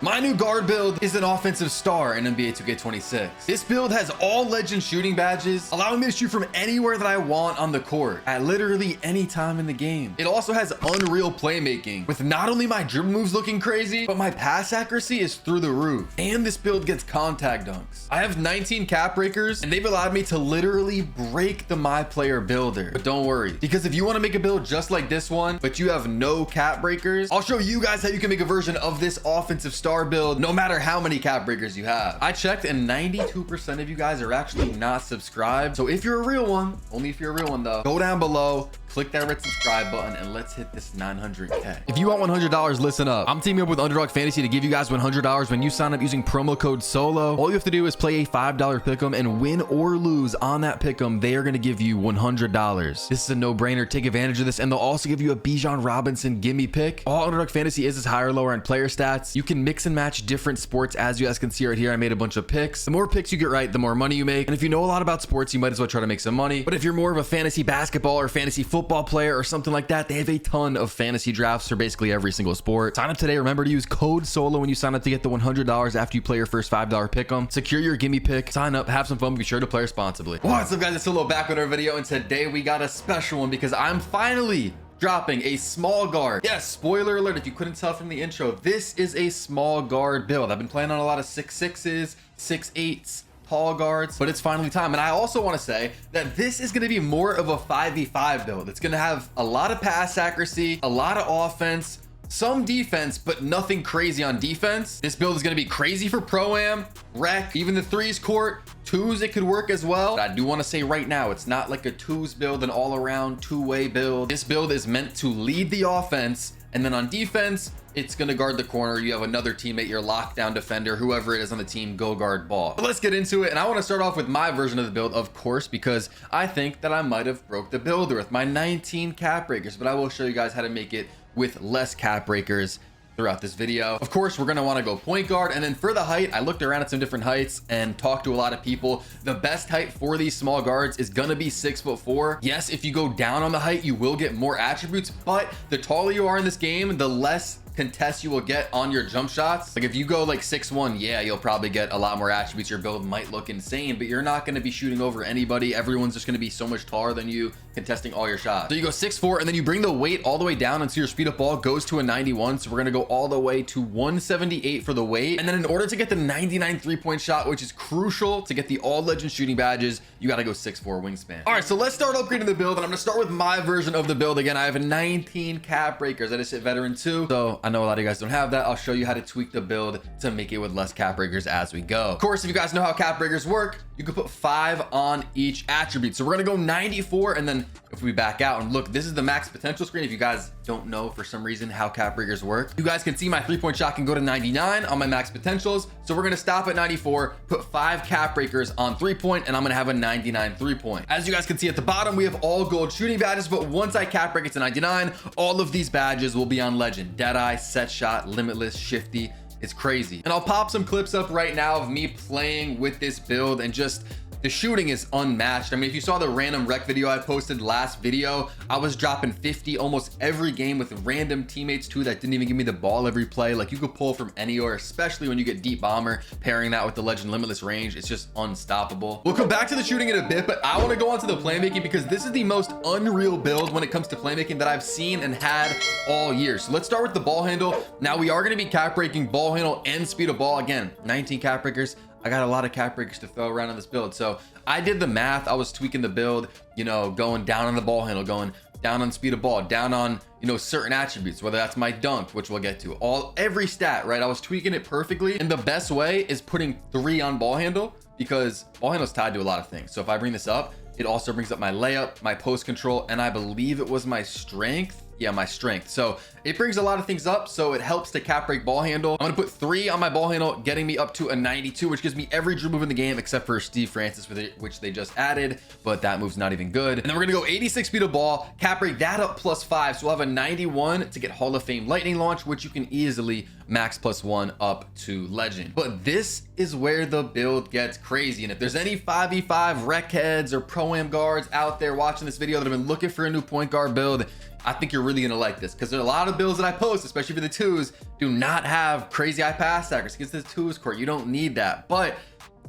My new guard build is an offensive star in NBA2K26. This build has all legend shooting badges, allowing me to shoot from anywhere that I want on the court at literally any time in the game. It also has unreal playmaking, with not only my dribble moves looking crazy, but my pass accuracy is through the roof. And this build gets contact dunks. I have 19 cap breakers, and they've allowed me to literally break the My Player builder. But don't worry, because if you want to make a build just like this one, but you have no cap breakers, I'll show you guys how you can make a version of this offensive star build no matter how many cap breakers you have. I checked and 92% of you guys are actually not subscribed. So if you're a real one, only if you're a real one though, go down below, click that red subscribe button, and let's hit this 900K. If you want $100, listen up. I'm teaming up with Underdog Fantasy to give you guys $100 when you sign up using promo code SOLO. All you have to do is play a $5 pick'em, and win or lose on that pick'em, they are going to give you $100. This is a no-brainer. Take advantage of this, and they'll also give you a Bijan Robinson gimme pick. All Underdog Fantasy is higher, lower end player stats. You can mix and match different sports. As you guys can see right here, I made a bunch of picks. The more picks you get right, the more money you make. And if you know a lot about sports, you might as well try to make some money. But if you're more of a fantasy basketball or fantasy football player or something like that, they have a ton of fantasy drafts for basically every single sport. Sign up today. Remember to use code SOLO when you sign up to get the $100 after you play your first $5 pick'em. Secure your gimme pick, sign up, have some fun, be sure to play responsibly. What's up guys, it's Solo back with our video, and today we got a special one because I'm finally dropping a small guard. Yes, spoiler alert if you couldn't tell from the intro, this is a small guard build. I've been playing on a lot of 6'6s, 6'8s, tall guards, but it's finally time. And I also want to say that this is going to be more of a 5v5 build. It's going to have a lot of pass accuracy, a lot of offense, some defense, but nothing crazy on defense. This build is going to be crazy for pro-am, rec, even the threes court, twos, it could work as well. But I do want to say right now, it's not like a twos build, an all-around two-way build. This build is meant to lead the offense, and then on defense, it's going to guard the corner. You have another teammate, your lockdown defender, whoever it is on the team, go guard ball. But let's get into it. And I want to start off with my version of the build, of course, because I think that I might have broke the builder with my 19 cap breakers, but I will show you guys how to make it with less cap breakers throughout this video. Of course, we're going to want to go point guard. And then for the height, I looked around at some different heights and talked to a lot of people. The best height for these small guards is going to be 6'4". Yes, if you go down on the height, you will get more attributes, but the taller you are in this game, the less contests you will get on your jump shots. Like if you go like 6'1", yeah, you'll probably get a lot more attributes. Your build might look insane, but you're not going to be shooting over anybody. Everyone's just going to be so much taller than you, contesting all your shots. So you go 6'4", and then you bring the weight all the way down until your speed up ball goes to a 91. So we're going to go all the way to 178 for the weight. And then in order to get the 99 3-point shot, which is crucial to get the all legend shooting badges, you got to go 6'4" wingspan. All right, so let's start upgrading the build, and I'm going to start with my version of the build. Again, I have 19 cap breakers. I just hit veteran 2. So I know a lot of you guys don't have that. I'll show you how to tweak the build to make it with less cap breakers as we go. Of course, if you guys know how cap breakers work, you can put 5 on each attribute. So we're going to go 94, and then if we back out and look, this is the max potential screen. If you guys don't know for some reason how cap breakers work, you guys can see my 3-point shot can go to 99 on my max potentials. So we're going to stop at 94, put 5 cap breakers on 3-point, and I'm going to have a 99 3-point. As you guys can see at the bottom, we have all gold shooting badges, but once I cap break it to 99, all of these badges will be on legend. Deadeye, set shot, limitless, shifty. It's crazy. And I'll pop some clips up right now of me playing with this build, and just the shooting is unmatched. I mean, if you saw the random rec video I posted last video, I was dropping 50 almost every game with random teammates too that didn't even give me the ball every play. Like you could pull from anywhere, especially when you get deep bomber, pairing that with the legend limitless range. It's just unstoppable. We'll come back to the shooting in a bit, but I want to go on to the playmaking because this is the most unreal build when it comes to playmaking that I've seen and had all year. So let's start with the ball handle. Now we are going to be cap breaking ball handle and speed of ball. Again, 19 cap breakers. I got a lot of cap breakers to throw around on this build. So I did the math. I was tweaking the build, you know, going down on the ball handle, going down on speed of ball, down on, you know, certain attributes, whether that's my dunk, which we'll get to, every stat, right? I was tweaking it perfectly. And the best way is putting 3 on ball handle, because ball handle is tied to a lot of things. So if I bring this up, it also brings up my layup, my post control, and I believe it was my strength. Yeah, my strength. So it brings a lot of things up, so it helps to cap break ball handle. I'm gonna put 3 on my ball handle, getting me up to a 92, which gives me every dribble move in the game except for Steve Francis, which they just added, but that move's not even good. And then we're gonna go 86 speed of ball, cap break that up +5, so we'll have a 91 to get Hall of Fame lightning launch, which you can easily max +1 up to legend. But this is where the build gets crazy. And if there's any 5v5 rec heads or pro-am guards out there watching this video that have been looking for a new point guard build, I think you're really gonna like this, because there are a lot of builds that I post, especially for the 2s, do not have crazy high pass accuracy against the 2s court. You don't need that. But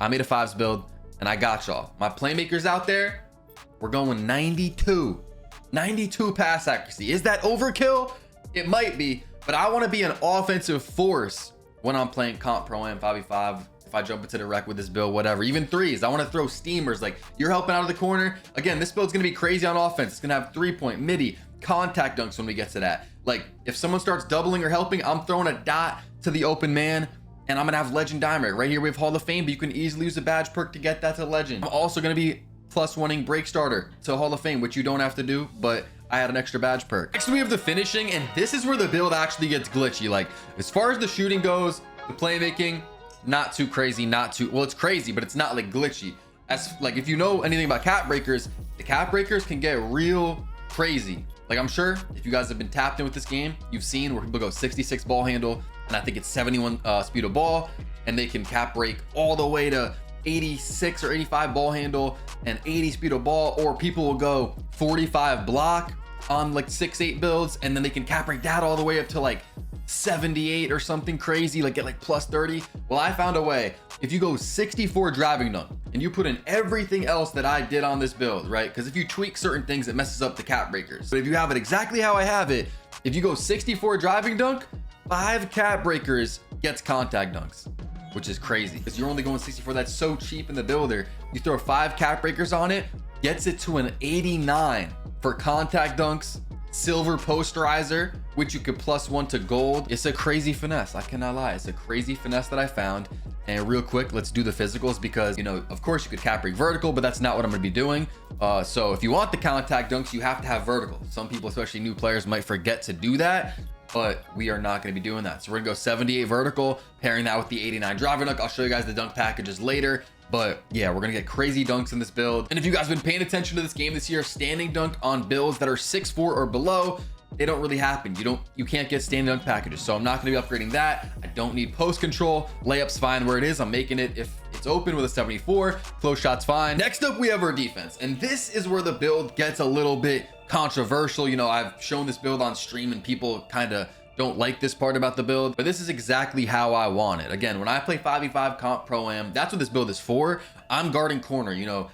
I made a 5s build and I got y'all. My playmakers out there, we're going 92 pass accuracy. Is that overkill? It might be, but I want to be an offensive force when I'm playing comp pro am 5v5. If I jump into the rec with this build, whatever, even 3s, I want to throw steamers. Like, you're helping out of the corner. Again, this build's going to be crazy on offense. It's going to have 3-point, midi, contact dunks when we get to that. Like, if someone starts doubling or helping, I'm throwing a dot to the open man, and I'm going to have legend diamond. Right here we have Hall of Fame, but you can easily use a badge perk to get that to legend. I'm also going to be +1ing break starter to Hall of Fame, which you don't have to do, but I had an extra badge perk. Next we have the finishing, and this is where the build actually gets glitchy. Like, as far as the shooting goes, the playmaking, not too crazy, well, it's crazy, but it's not like glitchy. As like, if you know anything about cap breakers, the cap breakers can get real crazy. Like, I'm sure if you guys have been tapped in with this game, you've seen where people go 66 ball handle, and I think it's 71 speed of ball, and they can cap break all the way to 86 or 85 ball handle and 80 speed of ball, or people will go 45 block on like 6-8 builds, and then they can cap break that all the way up to like 78 or something crazy, like get like +30. Well, I found a way. If you go 64 driving dunk and you put in everything else that I did on this build, right? Because if you tweak certain things, it messes up the cap breakers. But if you have it exactly how I have it, if you go 64 driving dunk, 5 cap breakers gets contact dunks, which is crazy because you're only going 64. That's so cheap in the builder. You throw 5 cap breakers on it, gets it to an 89 for contact dunks, silver posterizer, which you could +1 to gold. It's a crazy finesse. I cannot lie. It's a crazy finesse that I found. And real quick, let's do the physicals, because, you know, of course you could cap break vertical, but that's not what I'm going to be doing. So if you want the contact dunks, you have to have vertical. Some people, especially new players, might forget to do that, but we are not going to be doing that. So we're gonna go 78 vertical, pairing that with the 89 driver dunk. I'll show you guys the dunk packages later. But yeah, we're gonna get crazy dunks in this build. And if you guys have been paying attention to this game this year, standing dunk on builds that are 6'4" or below, they don't really happen. You can't get standing dunk packages. So I'm not gonna be upgrading that. I don't need post control. Layup's fine where it is. I'm making it if it's open with a 74. Close shot's fine. Next up, we have our defense. And this is where the build gets a little bit controversial. You know, I've shown this build on stream and people kind of don't like this part about the build, but this is exactly how I want it. Again, when I play 5v5 comp pro am, that's what this build is for. I'm guarding corner, you know,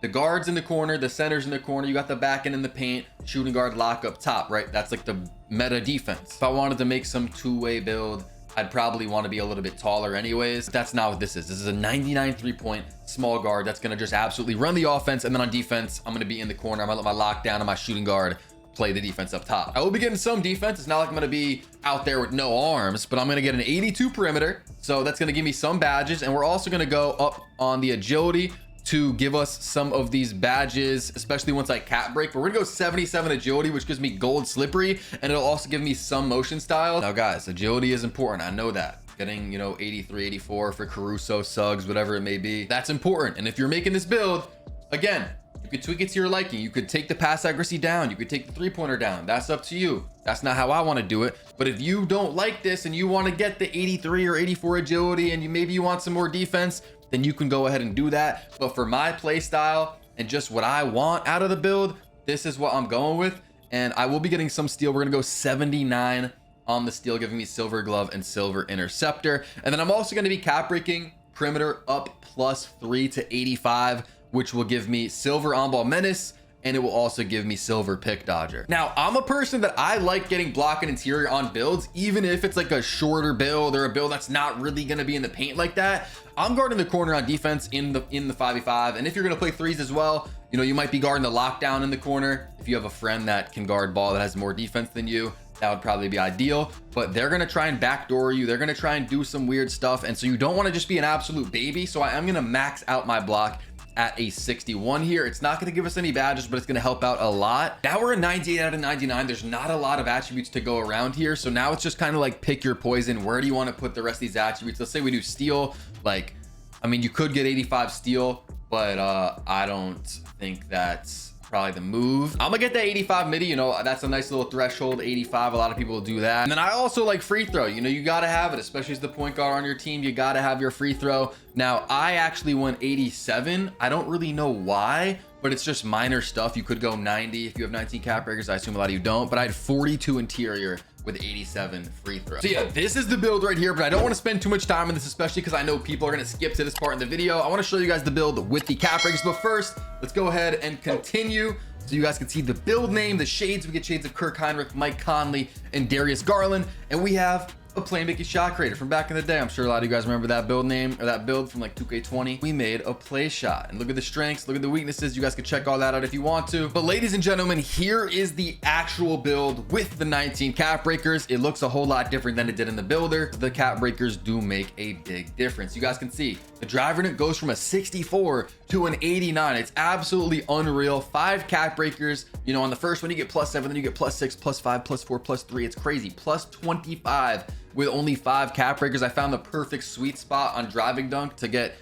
the guards in the corner, the centers in the corner, you got the back end in the paint, shooting guard lock up top, right? That's like the meta defense. If I wanted to make some two-way build, I'd probably want to be a little bit taller anyways. That's not what this is. This is a 99 3-point small guard that's going to just absolutely run the offense. And then on defense, I'm going to be in the corner. I'm going to let my lockdown and my shooting guard play the defense up top. I will be getting some defense. It's not like I'm gonna be out there with no arms, but I'm gonna get an 82 perimeter. So that's gonna give me some badges. And we're also gonna go up on the agility to give us some of these badges, especially once I cap break. But we're gonna go 77 agility, which gives me gold slippery, and it'll also give me some motion style. Now guys, agility is important. I know that. Getting, you know, 83, 84 for Caruso, Suggs, whatever it may be. That's important. And if you're making this build, again, you could tweak it to your liking. You could take the pass accuracy down. You could take the 3-pointer down. That's up to you. That's not how I want to do it. But if you don't like this and you want to get the 83 or 84 agility and maybe you want some more defense, then you can go ahead and do that. But for my play style and just what I want out of the build, this is what I'm going with. And I will be getting some steel. We're going to go 79 on the steel, giving me silver glove and silver interceptor. And then I'm also going to be cap breaking perimeter up +3 to 85, which will give me silver on-ball menace, and it will also give me silver pick dodger. Now, I'm a person that I like getting block and interior on builds, even if it's like a shorter build or a build that's not really gonna be in the paint like that. I'm guarding the corner on defense in the 5v5, and if you're gonna play 3s as well, you know, you might be guarding the lockdown in the corner. If you have a friend that can guard ball that has more defense than you, that would probably be ideal. But they're gonna try and backdoor you. They're gonna try and do some weird stuff, and so you don't wanna just be an absolute baby. So I am gonna max out my block at a 61 here. It's not going to give us any badges, but it's going to help out a lot. Now we're a 98 out of 99. There's not a lot of attributes to go around here. So now it's just kind of like pick your poison. Where do you want to put the rest of these attributes? Let's say we do steel. Like, I mean, you could get 85 steel, but I don't think that's probably the move. I'm gonna get that 85 midi, you know, that's a nice little threshold. 85, a lot of people will do that. And then I also like free throw, you know, you gotta have it, especially as the point guard on your team, you gotta have your free throw. Now I actually went 87. I don't really know why, but it's just minor stuff. You could go 90 if you have 19 cap breakers. I assume a lot of you don't, but I had 42 interior with 87 free throw. So yeah, this is the build right here, but I don't want to spend too much time on this, especially because I know people are going to skip to this part in the video. I want to show you guys the build with the cap breakers, but first let's go ahead and continue so you guys can see the build name, the shades. We get shades of Kirk Heinrich, Mike Conley, and Darius Garland, and we have a playmaking shot creator from back in the day. I'm sure a lot of you guys remember that build name, or that build from like 2K20. We made a play shot, and look at the strengths, look at the weaknesses. You guys can check all that out if you want to. But ladies and gentlemen, here is the actual build with the 19 cap breakers. It looks a whole lot different than it did in the builder. The cap breakers do make a big difference. You guys can see the driver unit goes from a 64 to an 89. It's absolutely unreal. 5 cap breakers. You know, on the first one you get +7, then you get +6, +5, +4, +3. It's crazy. +25 with only 5 cap breakers. I found the perfect sweet spot on driving dunk to get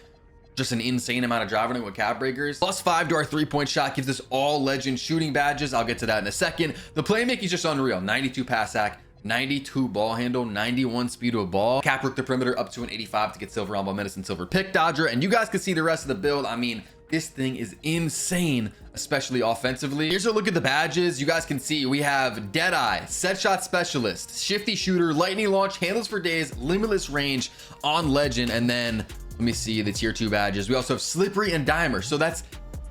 just an insane amount of driving dunk with cap breakers. +5 to our 3-point shot gives us all legend shooting badges. I'll get to that in a second. The playmaking is just unreal. 92 pass act, 92 ball handle, 91 speed of a ball. Cap work the perimeter up to an 85 to get silver on ball minutes and silver pick dodger. And you guys can see the rest of the build. I mean, this thing is insane, especially offensively. Here's a look at the badges. You guys can see we have Deadeye, Set Shot Specialist, Shifty Shooter, Lightning Launch, Handles for Days, Limitless Range on Legend, and then let me see the tier 2 badges. We also have Slippery and Dimer. So that's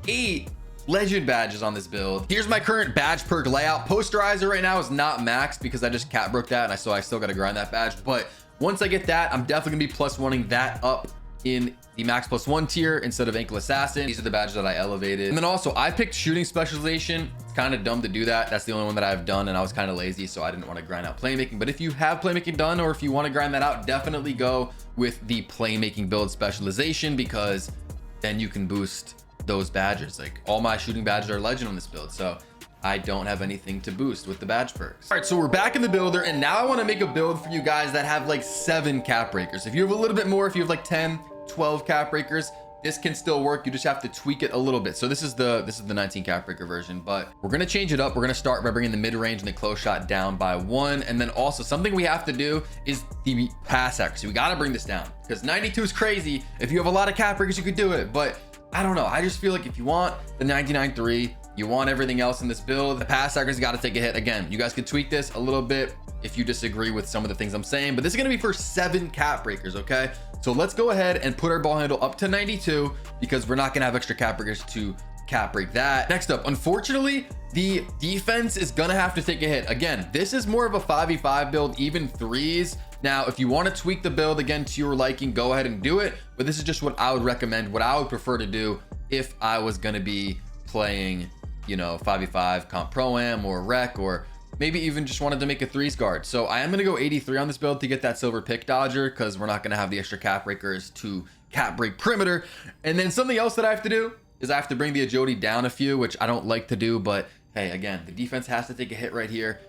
8 legend badges on this build. Here's my current badge perk layout. Posterizer right now is not maxed because I just cap broke that, and I still got to grind that badge. But once I get that, I'm definitely gonna be +1ing that up in the max +1 tier instead of ankle assassin. These are the badges that I elevated. And then also I picked shooting specialization. It's kind of dumb to do that. That's the only one that I've done, and I was kind of lazy, so I didn't want to grind out playmaking. But if you have playmaking done, or if you want to grind that out, definitely go with the playmaking build specialization, because then you can boost those badges. Like, all my shooting badges are legend on this build, so I don't have anything to boost with the badge perks. All right, so we're back in the builder, and now I want to make a build for you guys that have like 7 cap breakers. If you have a little bit more, if you have like 10, 12 cap breakers, this can still work. You just have to tweak it a little bit. So this is the 19 cap breaker version, but we're gonna change it up. We're gonna start by bringing the mid-range and the close shot down by 1, and then also something we have to do is the pass accuracy. We got to bring this down because 92 is crazy. If you have a lot of cap breakers, you could do it, but I don't know. I just feel like if you want the 99.3, you want everything else in this build, the pass accuracy got to take a hit. Again, you guys could tweak this a little bit if you disagree with some of the things I'm saying, but this is going to be for 7 cap breakers, okay? So let's go ahead and put our ball handle up to 92 because we're not going to have extra cap breakers to cap break that. Next up, unfortunately, the defense is going to have to take a hit. Again, this is more of a 5v5 build, even 3s. Now, if you want to tweak the build again to your liking, go ahead and do it. But this is just what I would recommend, what I would prefer to do if I was going to be playing, you know, 5v5 comp pro-am or rec, or maybe even just wanted to make a 3s guard. So I am going to go 83 on this build to get that silver pick dodger, because we're not going to have the extra cap breakers to cap break perimeter. And then something else that I have to do is I have to bring the agility down a few, which I don't like to do, but hey, again, the defense has to take a hit right here.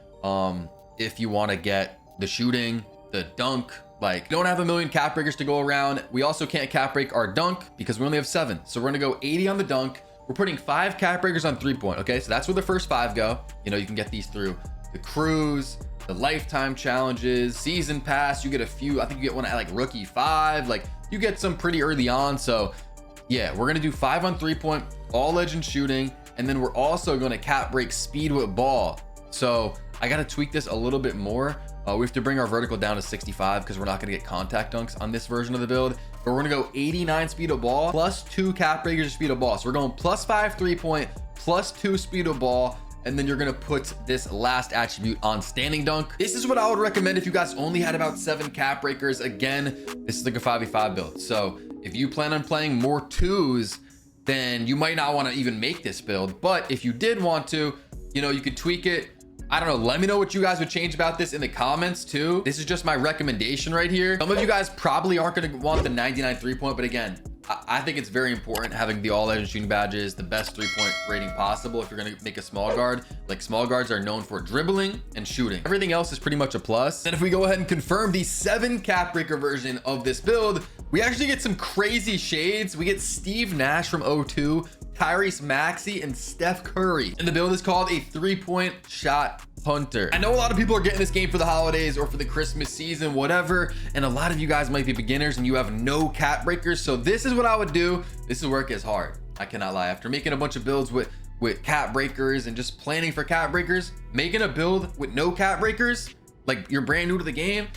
If you want to get the shooting, the dunk, like, don't have a million cap breakers to go around. We also can't cap break our dunk because we only have 7. So we're going to go 80 on the dunk. We're putting 5 cap breakers on 3-point. Okay, so that's where the first 5 go. You know, you can get these through the cruise, the lifetime challenges, season pass. You get a few. I think you get one at like rookie 5. Like, you get some pretty early on. So yeah, we're gonna do 5 on 3-point, all legend shooting, and then we're also gonna cap break speed with ball. So I gotta tweak this a little bit more. We have to bring our vertical down to 65 because we're not gonna get contact dunks on this version of the build. But we're gonna go 89 speed of ball plus 2 cap breakers of speed of ball. So we're going +5 3-point, +2 speed of ball, and then you're gonna put this last attribute on standing dunk. This is what I would recommend if you guys only had about 7 cap breakers. Again, this is like a 5v5 build. So if you plan on playing more 2s, then you might not want to even make this build. But if you did want to, you know, you could tweak it. I don't know. Let me know what you guys would change about this in the comments too. This is just my recommendation right here. Some of you guys probably aren't going to want the 99 3-point, but again, I think it's very important having the all legend shooting badges, the best 3-point rating possible if you're going to make a small guard. Like, small guards are known for dribbling and shooting. Everything else is pretty much a plus. And if we go ahead and confirm the 7 cap breaker version of this build, we actually get some crazy shades. We get Steve Nash from 02, Tyrese Maxey, and Steph Curry. And the build is called a 3-point shot hunter. I know a lot of people are getting this game for the holidays or for the Christmas season, whatever, and a lot of you guys might be beginners and you have no cap breakers. So this is what I would do. This is where it gets hard. I cannot lie. After making a bunch of builds with cap breakers and just planning for cap breakers, making a build with no cap breakers, like you're brand new to the game,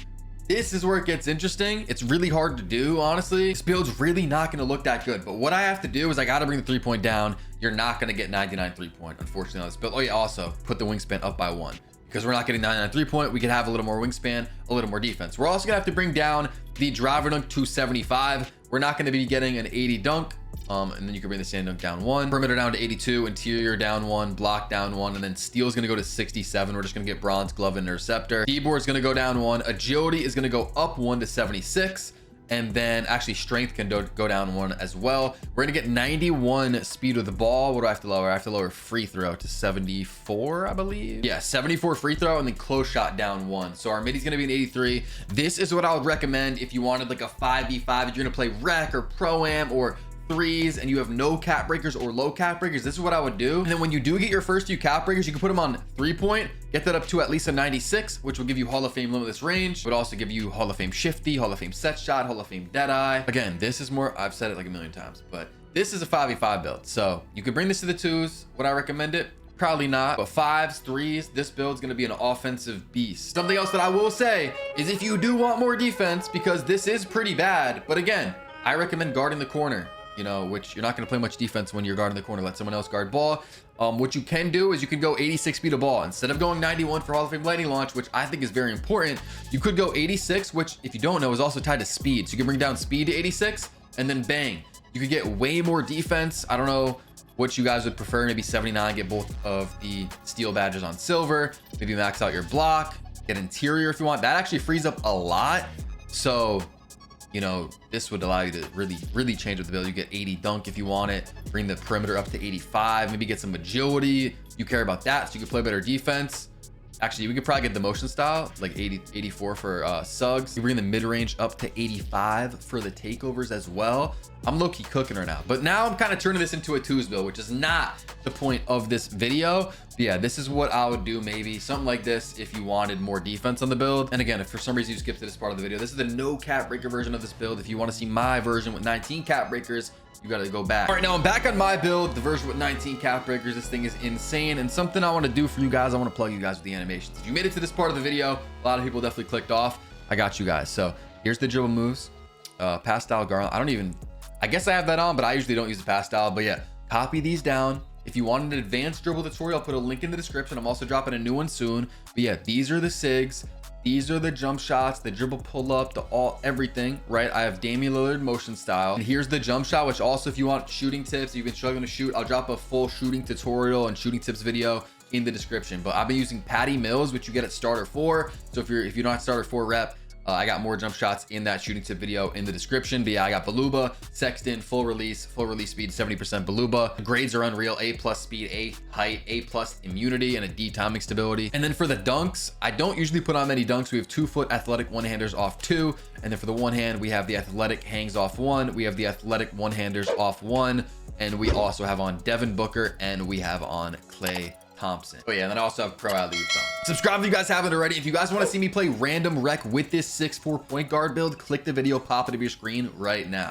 this is where it gets interesting. It's really hard to do, honestly. This build's really not going to look that good. But what I have to do is I got to bring the 3-point down. You're not going to get 99 3-point, unfortunately, on this build. Oh yeah, also put the wingspan up by 1 because we're not getting 99 3-point. We could have a little more wingspan, a little more defense. We're also going to have to bring down the driver dunk to 75. We're not going to be getting an 80 dunk. And then you can bring the stand dunk down 1, perimeter down to 82, interior down 1, block down 1, and then steal is going to go to 67. We're just going to get bronze, glove, and interceptor. Keyboard is going to go down 1. Agility is going to go up 1 to 76. And then actually strength can go down 1 as well. We're going to get 91 speed with the ball. What do I have to lower? I have to lower free throw to 74, I believe. Yeah, 74 free throw, and then close shot down 1. So our midi's going to be an 83. This is what I would recommend if you wanted like a 5v5, if you're going to play rec or pro-am or threes and you have no cap breakers or low cap breakers. This is what I would do. And then when you do get your first few cap breakers, you can put them on 3-point, get that up to at least a 96, which will give you Hall of Fame limitless range, but also give you Hall of Fame shifty, Hall of Fame set shot, Hall of Fame dead eye. Again, this is more, I've said it like a million times, but this is a 5v5 build. So you could bring this to the 2s. Would I recommend it? Probably not, but 5s, 3s, this build's gonna be an offensive beast. Something else that I will say is if you do want more defense, because this is pretty bad, but again, I recommend guarding the corner. You know, which you're not going to play much defense when you're guarding the corner. Let someone else guard ball. What you can do is you can go 86 speed of ball instead of going 91 for Hall of Fame lightning launch, which I think is very important. You could go 86, which if you don't know is also tied to speed. So you can bring down speed to 86 and then bang, you could get way more defense. I don't know what you guys would prefer. Maybe 79, get both of the steel badges on silver, maybe max out your block, get interior if you want. That actually frees up a lot. So you know, this would allow you to really change with the build. You get 80 dunk if you want it, bring the perimeter up to 85, maybe get some agility. You care about that, so you can play better defense. Actually, we could probably get the motion style, like 84 for Suggs. You bring the mid-range up to 85 for the takeovers as well. I'm low-key cooking right now. But now I'm kind of turning this into a 2s build, which is not the point of this video. But yeah, this is what I would do, maybe something like this if you wanted more defense on the build. And again, if for some reason you skipped to this part of the video, this is the no cap breaker version of this build. If you want to see my version with 19 cap breakers, you got to go back. All right, now I'm back on my build, the version with 19 cap breakers. This thing is insane. And something I want to do for you guys, I want to plug you guys with the animations. If you made it to this part of the video, a lot of people definitely clicked off. I got you guys. So here's the dribble moves. Pass style Garland. I guess I have that on, but I usually don't use the pass style. But yeah, copy these down. If you want an advanced dribble tutorial, I'll put a link in the description. I'm also dropping a new one soon. But yeah, these are the SIGs. These are the jump shots, the dribble pull up, everything, right? I have Damian Lillard motion style. And here's the jump shot, which also if you want shooting tips, you've been struggling to shoot, I'll drop a full shooting tutorial and shooting tips video in the description. But I've been using Patty Mills, which you get at starter 4. So if you don't have starter 4 rep, I got more jump shots in that shooting tip video in the description. But yeah, I got Baluba, Sexton, full release speed, 70% Baluba. Grades are unreal, A+ speed, A height, A+ immunity, and a D timing stability. And then for the dunks, I don't usually put on many dunks. We have 2-foot athletic one-handers off 2. And then for the one hand, we have the athletic hangs off 1. We have the athletic one-handers off 1. And we also have on Devin Booker and we have on Klay Thompson. Oh yeah, and then I also have pro alley-oops on. Subscribe if you guys haven't already. If you guys want to see me play random rec with this 6'4" point guard build, click the video pop into your screen right now.